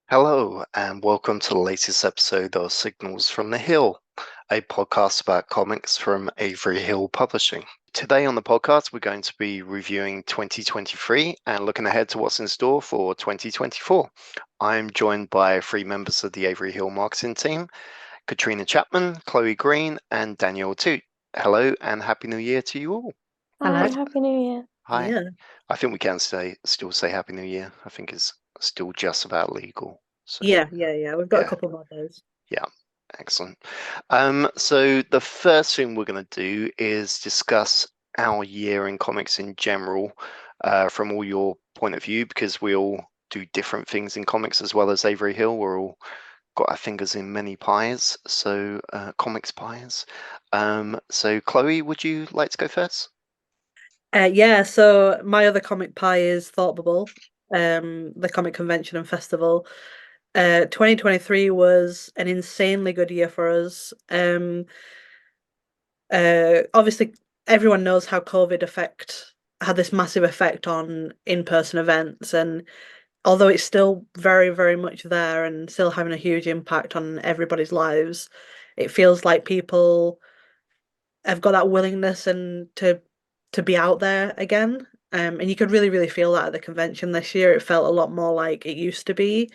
Hello, and welcome to the latest episode of Signals from the Hill, a podcast about comics from Avery Hill Publishing. Today on the podcast, we're going to be reviewing 2023 and looking ahead to what's in store for 2024. I'm joined by three members of the Avery Hill marketing team, Katrina Chapman, Chloe Green, and Danielle Toot. Hello, and Happy New Year to you all. Hello. Hi, Happy New Year. Hi. Yeah. I think we can still say Happy New Year. I think it's still just about legal. So, Yeah. We've got a yeah. couple more days. Yeah, excellent. So the first thing we're going to do is discuss our year in comics in general, from all your point of view, because we all do different things in comics as well as Avery Hill. We're all got our fingers in many pies, so comics pies. So Chloe, would you like to go first? So my other comic pie is Thought Bubble, the comic convention and festival. 2023 was an insanely good year for us. Obviously, everyone knows how had this massive effect on in-person events, and although it's still very, very much there and still having a huge impact on everybody's lives, it feels like people have got that willingness and to be out there again. And you could really, really feel that at the convention this year. It felt a lot more like it used to be.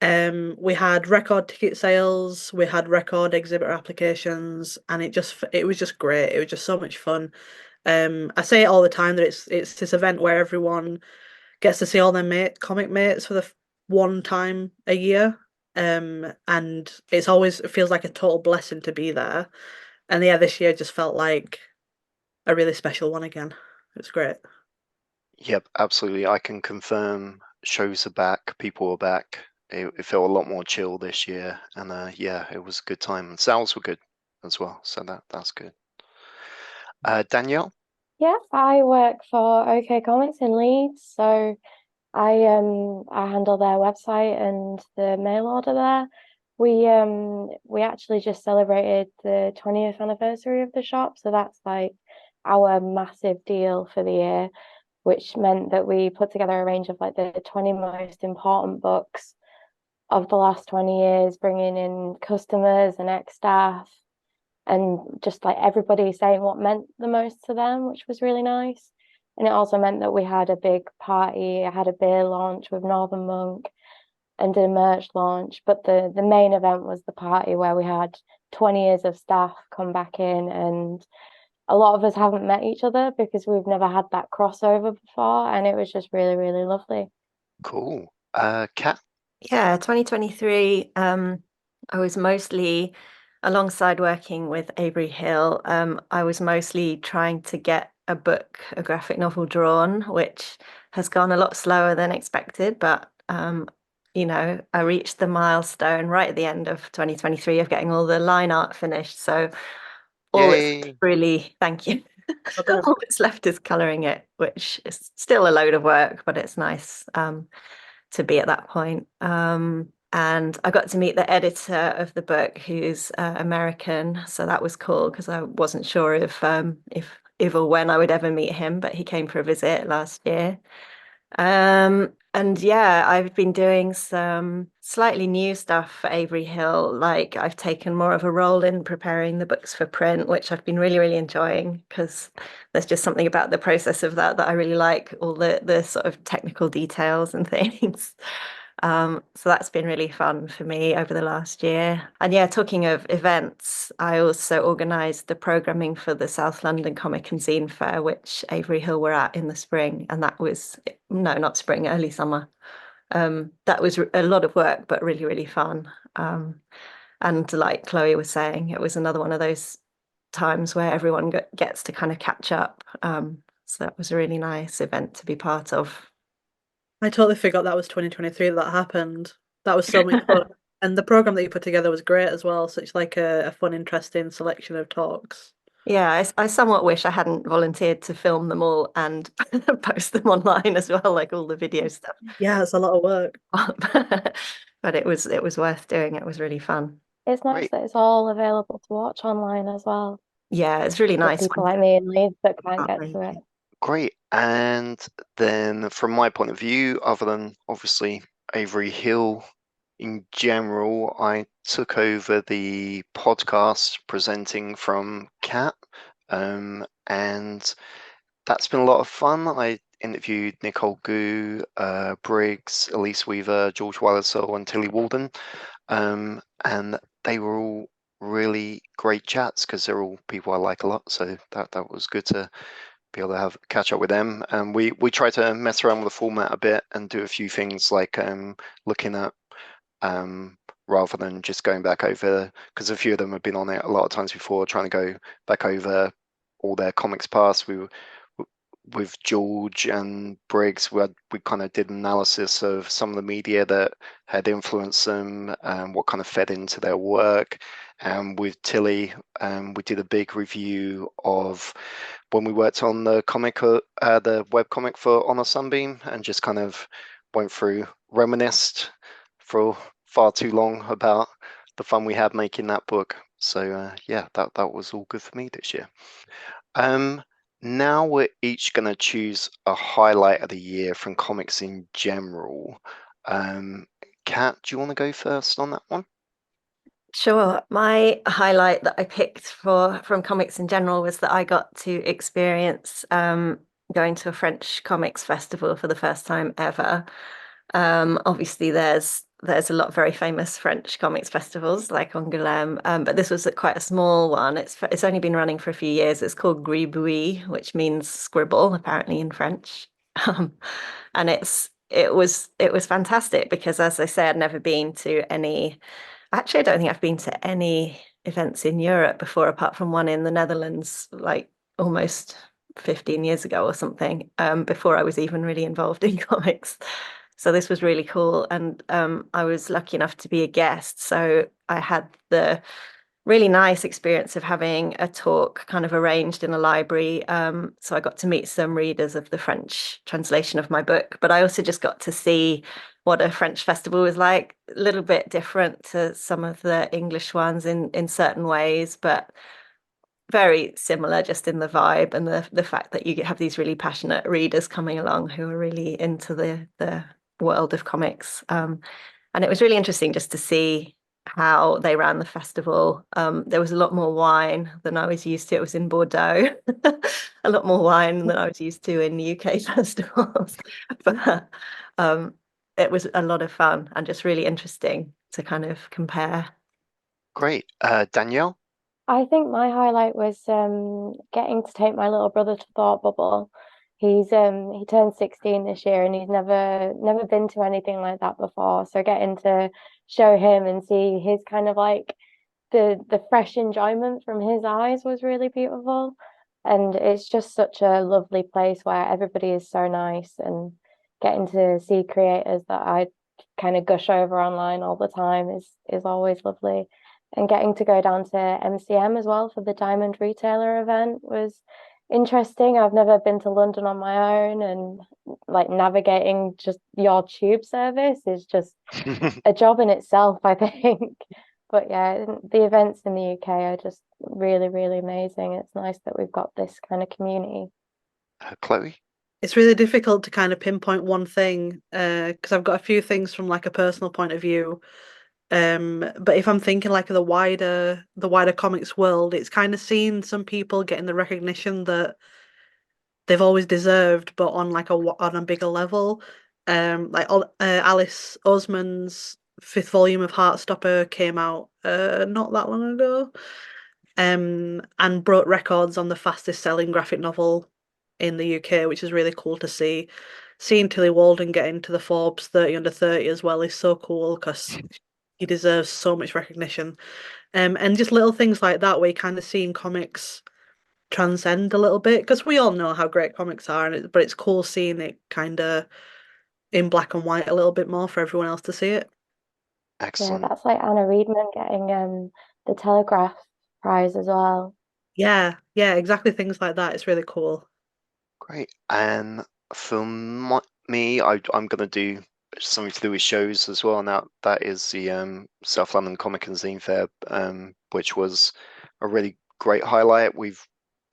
We had record ticket sales, we had record exhibitor applications, and it was just great. It was just so much fun. I say it all the time that it's this event where everyone gets to see all their comic mates for the one time a year. And it feels like a total blessing to be there. And yeah, this year just felt like a really special one again. It's great. Yep, absolutely. I can confirm shows are back, people are back. It felt a lot more chill this year, and yeah, it was a good time. And sales were good as well, so that's good. Danielle? Yeah, I work for OK Comics in Leeds, so I handle their website and the mail order there. We actually just celebrated the 20th anniversary of the shop, so that's like our massive deal for the year, which meant that we put together a range of like the 20 most important books of the last 20 years, bringing in customers and ex-staff and just like everybody saying what meant the most to them, which was really nice. And it also meant that we had a big party. I had a beer launch with Northern Monk and did a merch launch. But the main event was the party where we had 20 years of staff come back in, and a lot of us haven't met each other because we've never had that crossover before, and it was just really, really lovely. Cool. Kat? Yeah, 2023, I was mostly alongside working with Avery Hill. I was mostly trying to get a graphic novel drawn, which has gone a lot slower than expected, but I reached the milestone right at the end of 2023 of getting all the line art finished. So all it's Yay! really, thank you. Well done. All that's left is coloring it, which is still a load of work, but it's nice. To be at that point. And I got to meet the editor of the book, who's American, so that was cool because I wasn't sure if or when I would ever meet him, but he came for a visit last year. And yeah, I've been doing some slightly new stuff for Avery Hill. Like I've taken more of a role in preparing the books for print, which I've been really, really enjoying because there's just something about the process of that I really like, all the sort of technical details and things. So that's been really fun for me over the last year. And yeah, talking of events, I also organised the programming for the South London Comic and Zine Fair, which Avery Hill were at in the spring. And that was, no, not spring, early summer. That was a lot of work, but really, really fun. And like Chloe was saying, it was another one of those times where everyone gets to kind of catch up. So that was a really nice event to be part of. I totally forgot that was 2023 that happened. That was so much fun. And the program that you put together was great as well. Such like a fun, interesting selection of talks. Yeah, I somewhat wish I hadn't volunteered to film them all and post them online as well, like all the video stuff. Yeah, it's a lot of work. But it was worth doing. It was really fun. It's nice Great. that it's all available to watch online as well Yeah, it's really for nice people when like me and Leeds that can't get to it. you Great. And then from my point of view, other than obviously Avery Hill in general, I took over the podcast presenting from Cat, and that's been a lot of fun. I interviewed Nicole Gu, Briggs, Elise Weaver, George Wallisell, and Tilly Walden, and they were all really great chats because they're all people I like a lot. So that was good to be able to have catch up with them. And we try to mess around with the format a bit and do a few things like looking at rather than just going back over, because a few of them have been on it a lot of times before, trying to go back over all their comics past. With George and Briggs, we kind of did analysis of some of the media that had influenced them and what kind of fed into their work. And with Tilly, we did a big review of when we worked on the web comic for On a Sunbeam, and just kind of went through, reminisced for far too long about the fun we had making that book. So yeah, that was all good for me this year. Now we're each going to choose a highlight of the year from comics in general. Kat, do you want to go first on that one? Sure. My highlight that I picked from comics in general was that I got to experience going to a French comics festival for the first time ever. Obviously, there's a lot of very famous French comics festivals like Angoulême, but this was quite a small one. It's only been running for a few years. It's called Gribouille, which means scribble, apparently in French. And it was fantastic because, as I say, I'd never been to any. Actually, I don't think I've been to any events in Europe before, apart from one in the Netherlands, like almost 15 years ago or something, before I was even really involved in comics. So this was really cool. And I was lucky enough to be a guest. So I had the really nice experience of having a talk kind of arranged in a library. So I got to meet some readers of the French translation of my book, but I also just got to see what a French festival was like, a little bit different to some of the English ones in certain ways, but very similar just in the vibe and the fact that you have these really passionate readers coming along who are really into the world of comics. And it was really interesting just to see how they ran the festival. There was a lot more wine than I was used to. It was in Bordeaux, a lot more wine than I was used to in UK festivals. But it was a lot of fun and just really interesting to kind of compare. Great. Danielle? I think my highlight was getting to take my little brother to Thought Bubble. He turned 16 this year and he's never been to anything like that before. So getting to show him and see his kind of like the fresh enjoyment from his eyes was really beautiful. And it's just such a lovely place where everybody is so nice, and getting to see creators that I kind of gush over online all the time is always lovely. And getting to go down to MCM as well for the Diamond Retailer event was interesting. I've never been to London on my own, and like navigating just your tube service is just a job in itself, I think. But yeah, the events in the UK are just really, really amazing. It's nice that we've got this kind of community. Chloe? It's really difficult to kind of pinpoint one thing because I've got a few things from like a personal point of view. But if I'm thinking like of the wider comics world, it's kind of seen some people getting the recognition that they've always deserved, but on like on a bigger level. Alice Oseman's fifth volume of Heartstopper came out not that long ago, and broke records on the fastest selling graphic novel in the UK, which is really cool to see. Seeing Tilly Walden get into the Forbes 30 under 30 as well is so cool because he deserves so much recognition. And just little things like that where you kind of seeing comics transcend a little bit because we all know how great comics are, but it's cool seeing it kind of in black and white a little bit more for everyone else to see it. Yeah, Excellent. that's like Anna Reedman getting the Telegraph Prize as well. Yeah, exactly things like that. It's really cool. Great. And for me, I'm going to do something to do with shows as well. Now, that is the South London Comic and Zine Fair, which was a really great highlight. We've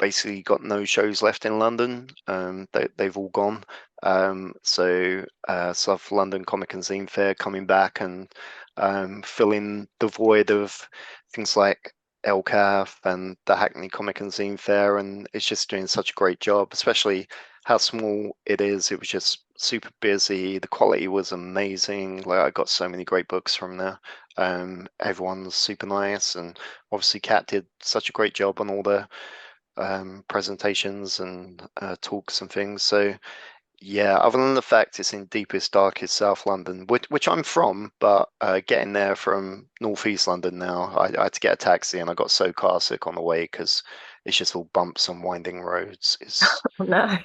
basically got no shows left in London. They've all gone. South London Comic and Zine Fair coming back and filling the void of things like LCAF and the Hackney Comic and Zine Fair, and it's just doing such a great job, especially how small it is. It was just super busy. The quality was amazing. Like, I got so many great books from there. Everyone's super nice, and obviously Kat did such a great job on all the presentations and talks and things. So yeah, other than the fact it's in deepest, darkest South London, which I'm from, but getting there from Northeast London now, I had to get a taxi, and I got so car sick on the way because it's just all bumps and winding roads. It's, Oh, no.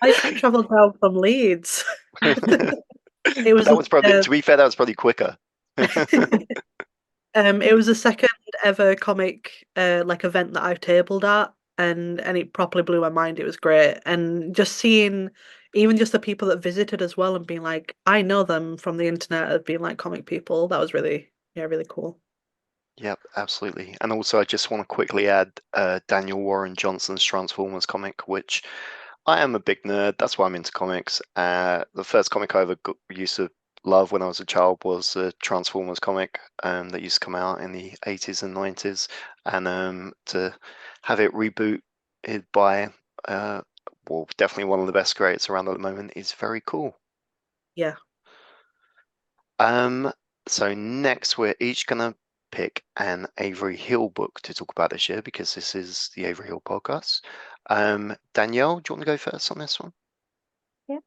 I travelled down from Leeds. It was that was probably, to be fair, that was probably quicker. it was the second ever comic like event that I've tabled at, and it properly blew my mind. It was great, and just seeing even just the people that visited as well, and being like, I know them from the internet as being like comic people. That was really, yeah, really cool. Yep, absolutely. And also, I just want to quickly add Daniel Warren Johnson's Transformers comic, which I am a big nerd. That's why I'm into comics. The first comic I ever used to love when I was a child was the Transformers comic that used to come out in the 80s and 90s. And to have it rebooted by, well, definitely one of the best creators around at the moment is very cool. Yeah. So next, we're each going to pick an Avery Hill book to talk about this year, because this is the Avery Hill podcast. Danielle, do you want to go first on this one? Yeah.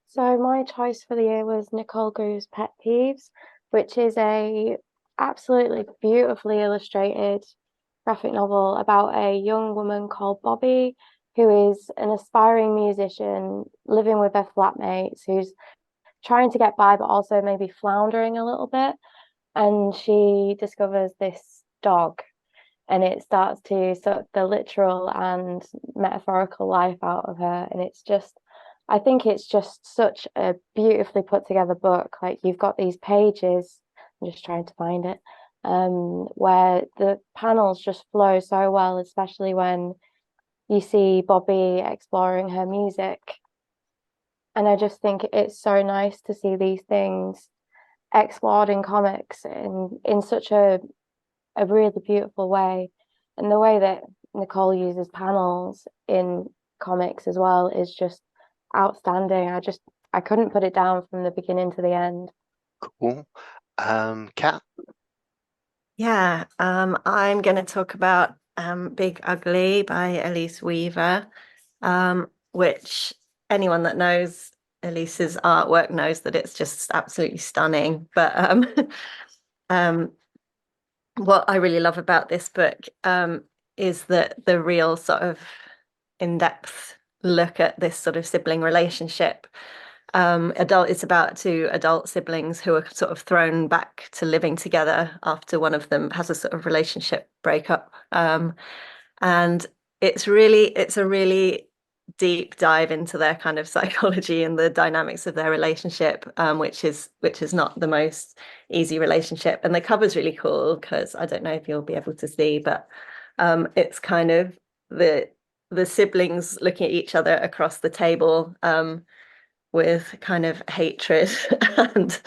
So my choice for the year was Nicole Gu's Pet Peeves, which is a absolutely beautifully illustrated graphic novel about a young woman called Bobby, who is an aspiring musician living with her flatmates, who's trying to get by but also maybe floundering a little bit. And she discovers this dog, and it starts to suck the literal and metaphorical life out of her. And it's just, I think it's just such a beautifully put together book. Like, you've got these pages, I'm just trying to find it, where the panels just flow so well, especially when you see Bobby exploring her music. And I just think it's so nice to see these things explored in comics in such a really beautiful way. And the way that Nicole uses panels in comics as well is just outstanding. I couldn't put it down from the beginning to the end. Cool. Kat? Yeah, I'm going to talk about Big Ugly by Elise Weaver, which anyone that knows Elise's artwork knows that it's just absolutely stunning. But what I really love about this book is that the real sort of in-depth look at this sort of sibling relationship. It's about two adult siblings who are sort of thrown back to living together after one of them has a sort of relationship breakup. And it's a really deep dive into their kind of psychology and the dynamics of their relationship, which is not the most easy relationship. And the cover's really cool because I don't know if you'll be able to see, but it's kind of the siblings looking at each other across the table with kind of hatred and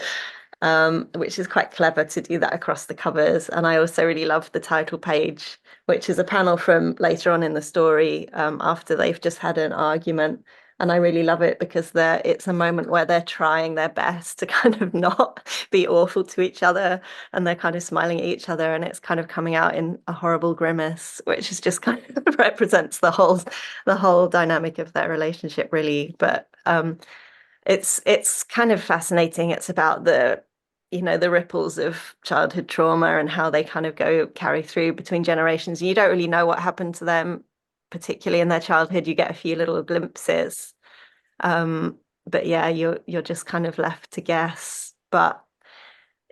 which is quite clever to do that across the covers. And I also really love the title page, which is a panel from later on in the story after they've just had an argument. And I really love it because it's a moment where they're trying their best to kind of not be awful to each other, and they're kind of smiling at each other, and it's kind of coming out in a horrible grimace, which is just kind of represents the whole dynamic of their relationship, really. But it's kind of fascinating. It's about the ripples of childhood trauma and how they kind of carry through between generations. You don't really know what happened to them, particularly in their childhood. You get a few little glimpses. But yeah, you're just kind of left to guess. But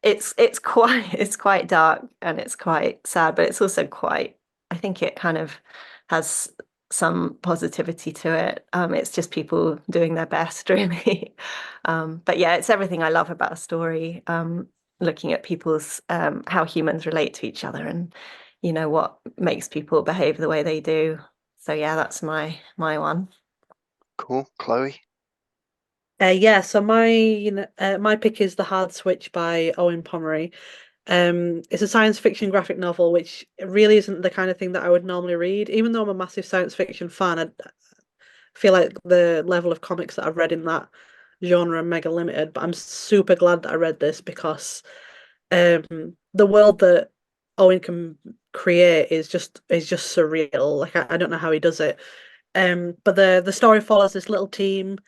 it's quite dark and it's quite sad, but it's also I think it kind of has some positivity to it. It's just people doing their best, really. But yeah, it's everything I love about a story. Looking at people's how humans relate to each other, and what makes people behave the way they do. So yeah, that's my one. Cool. Chloe? Yeah, so my pick is The Hard Switch by Owen Pomeroy. It's a science fiction graphic novel, which really isn't the kind of thing that I would normally read. Even though I'm a massive science fiction fan, I feel like the level of comics that I've read in that genre are mega limited. But I'm super glad that I read this because the world that Owen can create is just surreal. Like I don't know how he does it. But the story follows this little team.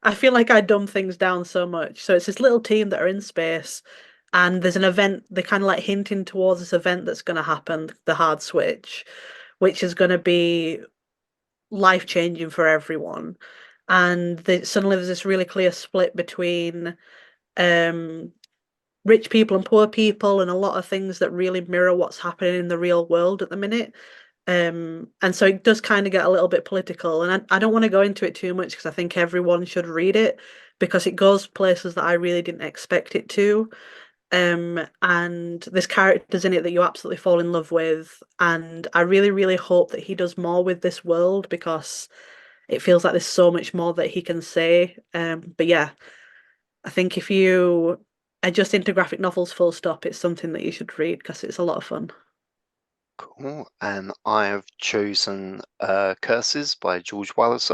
I feel like I dumb things down so much. So it's this little team that are in space, and there's an event. They kind of like hinting towards this event that's going to happen, the hard switch, which is going to be life changing for everyone. And suddenly there's this really clear split between um, rich people and poor people, and a lot of things that really mirror what's happening in the real world at the minute. And so it does kind of get a little bit political, and I don't want to go into it too much because I think everyone should read it because it goes places that I really didn't expect it to. And there's characters in it that you absolutely fall in love with, and I really, really hope that he does more with this world because it feels like there's so much more that he can say. But yeah, I think if you are just into graphic novels full stop, it's something that you should read because it's a lot of fun. Cool. And I have chosen Curses by George Wallace.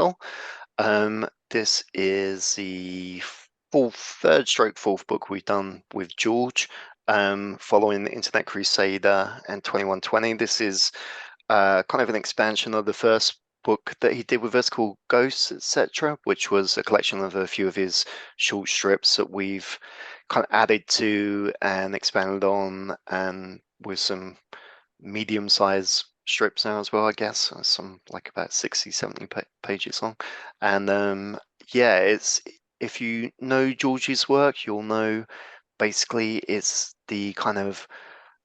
This is the third book we've done with George, following the Internet Crusader and 2120. This is kind of an expansion of the first book that he did with us called Ghosts, etc., which was a collection of a few of his short strips that we've kind of added to and expanded on, and with some medium-sized strips now as well, I guess. Some like about 60, 70 pages long. And yeah, it's if you know George's work, you'll know basically it's the kind of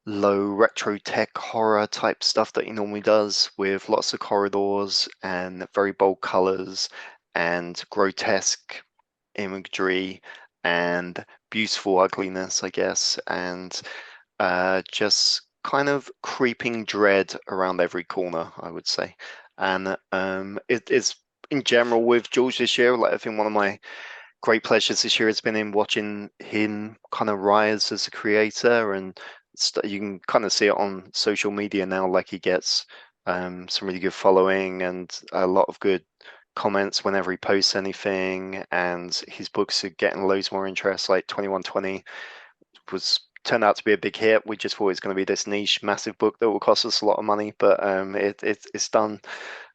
low retro tech horror type stuff that he normally does, with lots of corridors and very bold colors and grotesque imagery and beautiful ugliness, I guess, and just kind of creeping dread around every corner, I would say. And it is in general with George this year, like I think one of my great pleasures this year has been in watching him kind of rise as a creator, and you can kind of see it on social media now. Like he gets some really good following and a lot of good comments whenever he posts anything, and his books are getting loads more interest. Like 2120 was turned out to be a big hit. We just thought it was going to be this niche, massive book that will cost us a lot of money, but it's done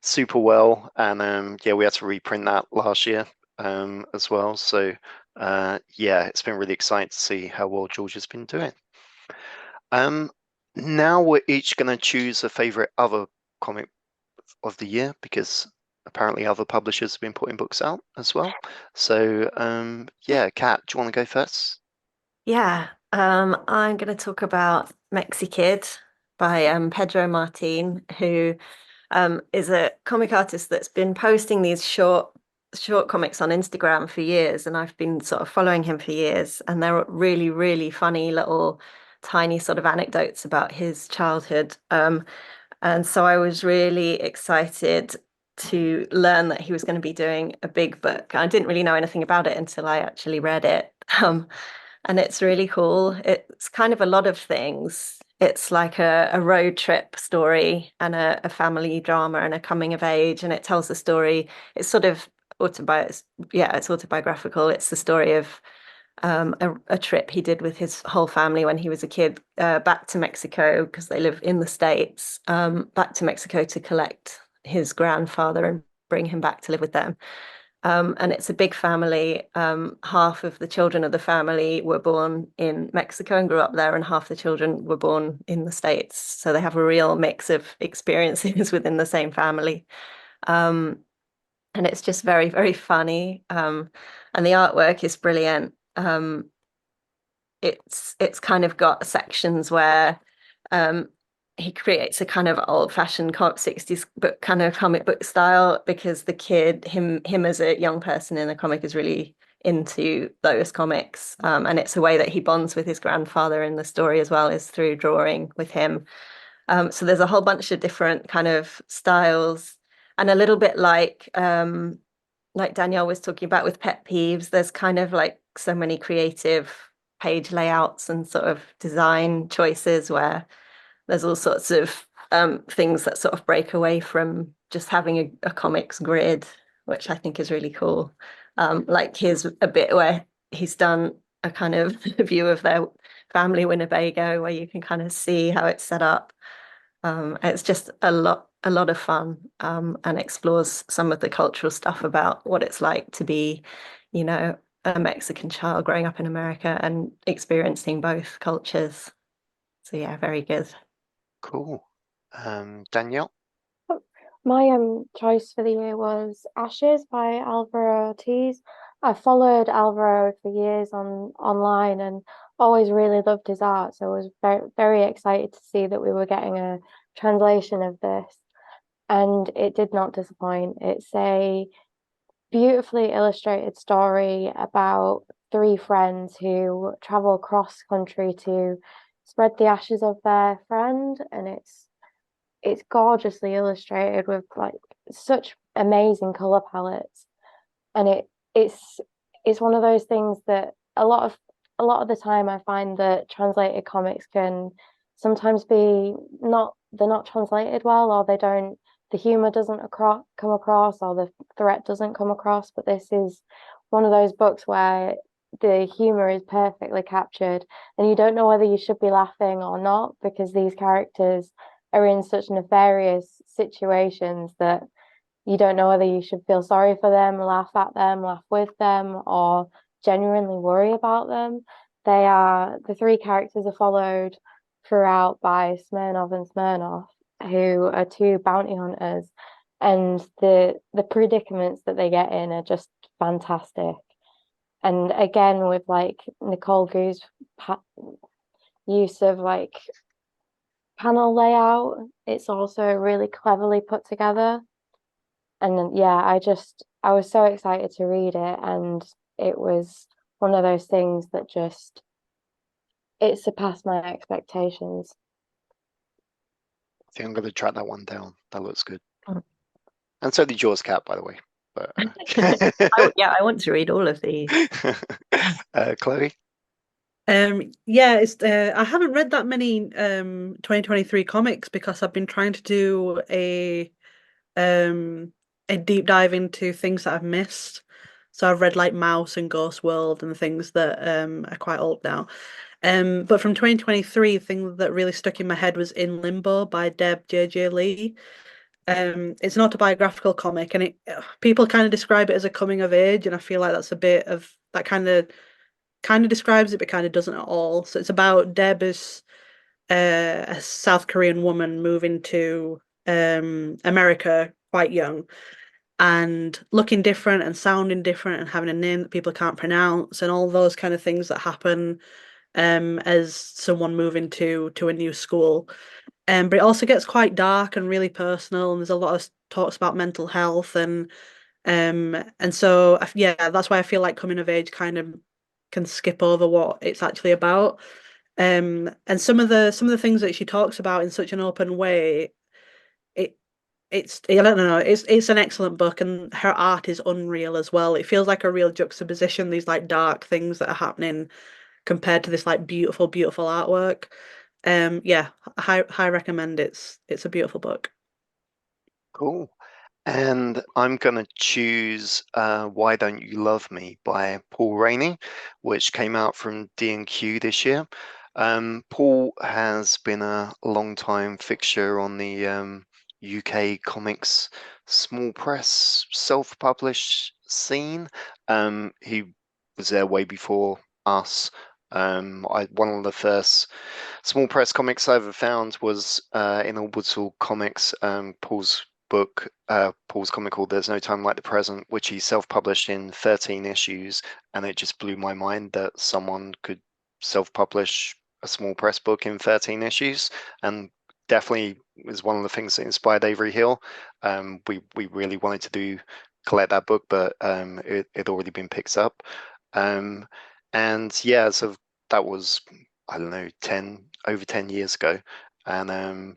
super well. And yeah, we had to reprint that last year as well. So yeah, it's been really exciting to see how well George has been doing. Now we're each going to choose a favorite other comic of the year, because apparently other publishers have been putting books out as well. So yeah, Kat, do you want to go first? Yeah, I'm going to talk about Mexikid by Pedro Martin, who is a comic artist that's been posting these short comics on Instagram for years, and I've been sort of following him for years, and they're really, really funny little tiny sort of anecdotes about his childhood. And so I was really excited to learn that he was going to be doing a big book. I didn't really know anything about it until I actually read it. And it's really cool. It's kind of a lot of things. It's like a road trip story and a family drama and a coming of age. And it tells the story. It's sort of it's autobiographical. It's the story of a trip he did with his whole family when he was a kid, back to Mexico, because they live in the States, back to Mexico to collect his grandfather and bring him back to live with them. And it's a big family. Half of the children of the family were born in Mexico and grew up there, and half the children were born in the States. So they have a real mix of experiences within the same family. And it's just very, very funny. And the artwork is brilliant. It's kind of got sections where he creates a kind of old-fashioned 60s book kind of comic book style, because the kid, him as a young person in the comic, is really into those comics. And it's a way that he bonds with his grandfather in the story as well, is through drawing with him. So there's a whole bunch of different kind of styles, and a little bit like like Danielle was talking about with pet peeves, there's kind of like so many creative page layouts and sort of design choices where there's all sorts of things that sort of break away from just having a comics grid, which I think is really cool. Like here's a bit where he's done a kind of view of their family Winnebago where you can kind of see how it's set up. It's just a lot of fun, and explores some of the cultural stuff about what it's like to be, you know, a Mexican child growing up in America and experiencing both cultures. So yeah, very good. Cool. Danielle? My choice for the year was Ashes by Alvaro Ortiz. I followed Alvaro for years online and always really loved his art, so I was very excited to see that we were getting a translation of this, and it did not disappoint. It's a beautifully illustrated story about three friends who travel cross country to spread the ashes of their friend, and it's gorgeously illustrated with like such amazing color palettes, and it's one of those things that a lot of the time I find that translated comics can sometimes be not they're not translated well, or they don't the humor doesn't come across, or the threat doesn't come across, but this is one of those books where the humor is perfectly captured and you don't know whether you should be laughing or not, because these characters are in such nefarious situations that you don't know whether you should feel sorry for them, laugh at them, laugh with them, or genuinely worry about them. The three characters are followed throughout by Smirnov and Smirnov, who are two bounty hunters, and the predicaments that they get in are just fantastic. And again, with like Nicole Gu's use of like panel layout, it's also really cleverly put together. And then, yeah, I was so excited to read it, and it was one of those things that just it surpassed my expectations. I think I'm going to track that one down. That looks good. Oh. And so did Jaws Cat, by the way. But Yeah, I want to read all of these. Chloe? Yeah, it's I haven't read that many 2023 comics because I've been trying to do a deep dive into things that I've missed. So I've read like Mouse and Ghost World and things that are quite old now. But from 2023, the thing that really stuck in my head was In Limbo by Deb J.J. Lee. It's an autobiographical comic, and it people kind of describe it as a coming of age, and I feel like that's a bit of that kind of describes it, but kind of doesn't at all. So it's about Deb as a South Korean woman moving to America quite young and looking different and sounding different and having a name that people can't pronounce and all those kind of things that happen as someone moving to a new school. But it also gets quite dark and really personal, and there's a lot of talks about mental health and so yeah, that's why I feel like coming of age kind of can skip over what it's actually about. And some of the things that she talks about in such an open way, it I don't know, it's an excellent book, and her art is unreal as well. It feels like a real juxtaposition, these like dark things that are happening compared to this like beautiful, beautiful artwork. Yeah, high recommend. It's a beautiful book. Cool. And I'm going to choose Why Don't You Love Me by Paul Rainey, which came out from D&Q this year. Paul has been a long-time fixture on the UK comics small press self-published scene. He was there way before us. One of the first small press comics I ever found was in Orbital Comics, Paul's comic called There's No Time Like the Present, which he self-published in 13 issues, and it just blew my mind that someone could self-publish a small press book in 13 issues, and definitely was one of the things that inspired Avery Hill. We really wanted to collect that book, but it had already been picked up. And yeah, so that was, I don't know, over 10 years ago. And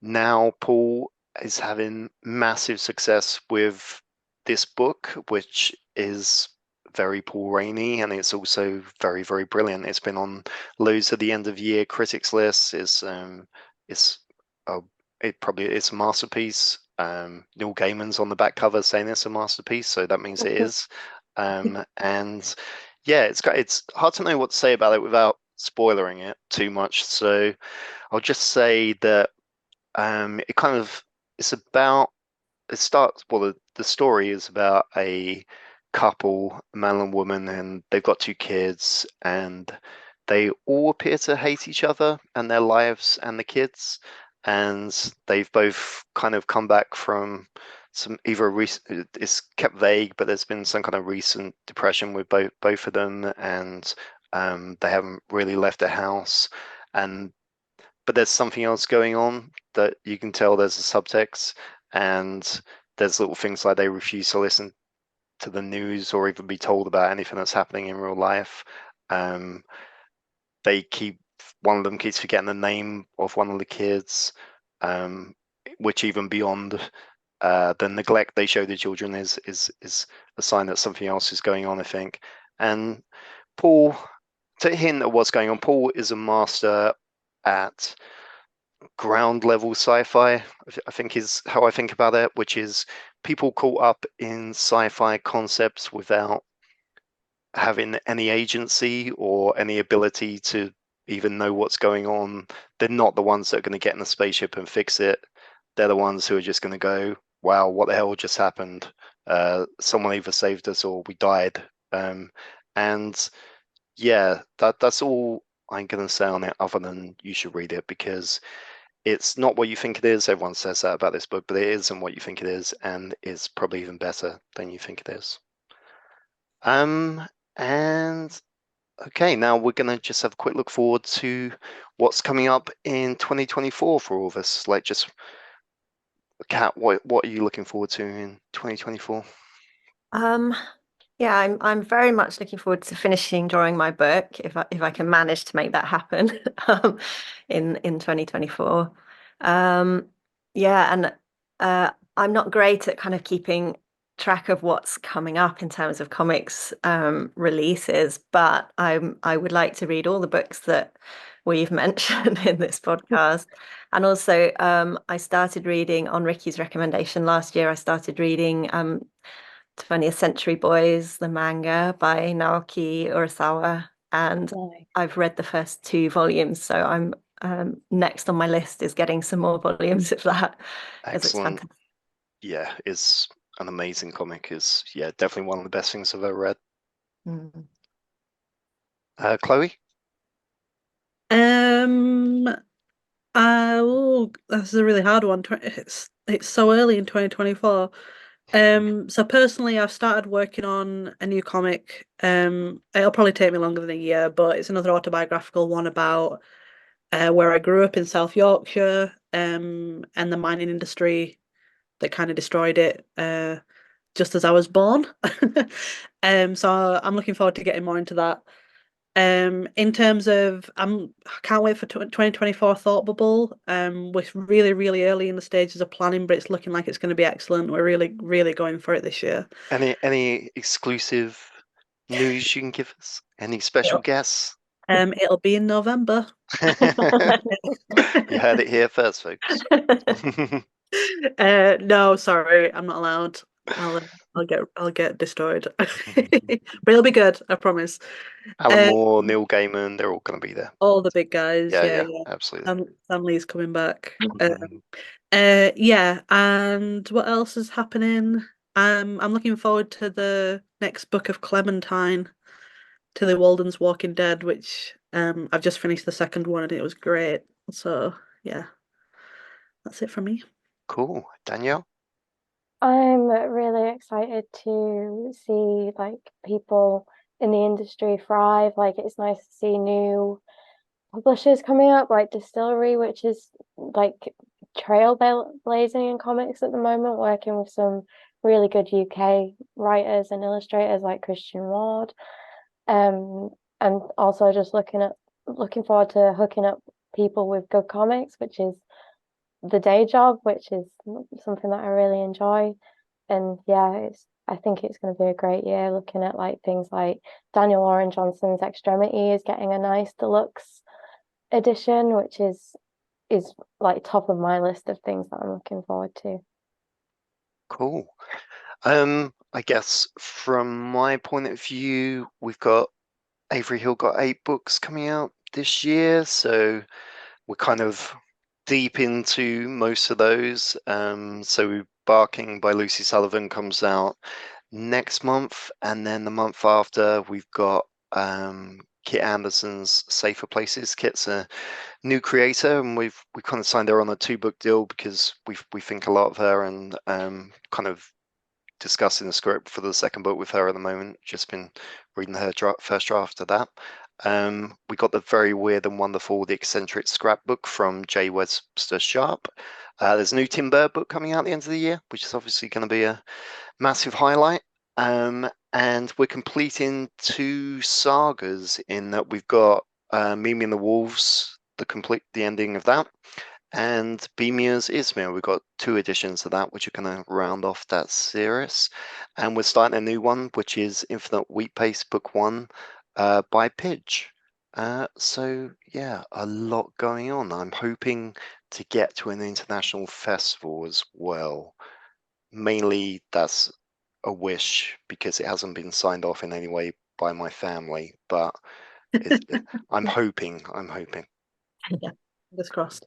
now Paul is having massive success with this book, which is very Paul Rainey, and it's also very, very brilliant. It's been on loads of the end of year critics lists. It's it's a masterpiece. Neil Gaiman's on the back cover saying it's a masterpiece, so that means it is. And yeah, it's hard to know what to say about it without spoiling it too much. So I'll just say that it's about it starts well the story is about a couple, a man and woman, and they've got two kids, and they all appear to hate each other and their lives and the kids, and they've both kind of come back from some it's kept vague, but there's been some kind of recent depression with both of them, and they haven't really left the house, and but there's something else going on that you can tell there's a subtext, and there's little things like they refuse to listen to the news or even be told about anything that's happening in real life. One of them keeps forgetting the name of one of the kids, which even beyond the neglect they show the children is a sign that something else is going on, I think. And Paul, to hint at what's going on, Paul is a master at ground level sci-fi, I think is how I think about it, which is people caught up in sci-fi concepts without having any agency or any ability to even know what's going on. They're not the ones that are going to get in the spaceship and fix it. They're the ones who are just going to go, wow, what the hell just happened? Someone either saved us or we died. And yeah, that's all I'm going to say on it, other than you should read it, because it's not what you think it is. Everyone says that about this book, but it isn't what you think it is, and it's probably even better than you think it is. And okay, now we're gonna just have a quick look forward to what's coming up in 2024 for all of us. Like, just Kat, what are you looking forward to in 2024? Yeah, I'm very much looking forward to finishing drawing my book if I can manage to make that happen in 2024. Yeah, and I'm not great at kind of keeping track of what's coming up in terms of comics releases, but I would like to read all the books that we've mentioned in this podcast. And also, I started reading on Ricky's recommendation last year. I started reading 20th Century Boys, the manga by Naoki Urasawa, and I've read the first 2 volumes, so I'm next on my list is getting some more volumes of that. Excellent. Yeah, it's an amazing comic. Is definitely one of the best things I've ever read. Chloe? That's a really hard one. It's so early in 2024. So personally, I've started working on a new comic. It'll probably take me longer than a year, but it's another autobiographical one about where I grew up in South Yorkshire, and the mining industry that kind of destroyed it, just as I was born. So I'm looking forward to getting more into that. In terms of, I can't wait for 2024 Thought Bubble. We're really, really early in the stages of planning, but it's looking like it's going to be excellent. We're really, really going for it this year. Any exclusive news you can give us? Any special guests? It'll be in November. You heard it here first, folks. No, sorry, I'm not allowed. I'll get destroyed. But it'll be good, I promise. Alan Moore, Neil Gaiman, they're all going to be there. All the big guys, yeah. Absolutely. Stan Lee's coming back. Yeah, and what else is happening? I'm looking forward to the next book of Clementine, Tilly Walden's Walking Dead, which I've just finished the second one and it was great. So yeah, that's it from me. Cool. Danielle? I'm really excited to see like people in the industry thrive. Like it's nice to see new publishers coming up, like Distillery, which is like trailblazing in comics at the moment, working with some really good UK writers and illustrators like Christian Ward. And also just looking forward to hooking up people with good comics, which is the day job, which is something that I really enjoy. And yeah, it's I think it's going to be a great year, looking at like things like Daniel Warren Johnson's Extremity is getting a nice deluxe edition, which is like top of my list of things that I'm looking forward to. Cool. I guess from my point of view, we've got Avery Hill got 8 books coming out this year, so we're kind of deep into most of those. So Barking by Lucy Sullivan comes out next month, and then the month after we've got Kit Anderson's Safer Places. Kit's a new creator, and we kind of signed her on a 2-book deal because we think a lot of her, and kind of discussing the script for the second book with her at the moment. Just been reading her first draft of that. We got the Very Weird and Wonderful, The Eccentric Scrapbook from J. Webster Sharp. There's a new Tim Burr book coming out at the end of the year, which is obviously going to be a massive highlight. And we're completing 2 sagas in that we've got Mimi and the Wolves, the ending of that, and Bemia's Izmir. We've got 2 editions of that, which are going to round off that series. And we're starting a new one, which is Infinite Wheat Paste Book 1 by Pidge. So yeah, a lot going on. I'm hoping to get to an international festival as well. Mainly that's a wish because it hasn't been signed off in any way by my family, but I'm hoping. Yeah, fingers crossed.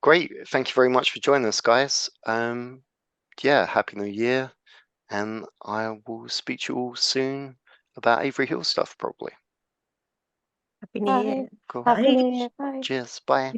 Great. Thank you very much for joining us, guys. Yeah, Happy New Year. And I will speak to you all soon about Avery Hill stuff, probably. Happy New Bye. Year. Cool. Happy Bye. New Year. Bye. Cheers. Bye.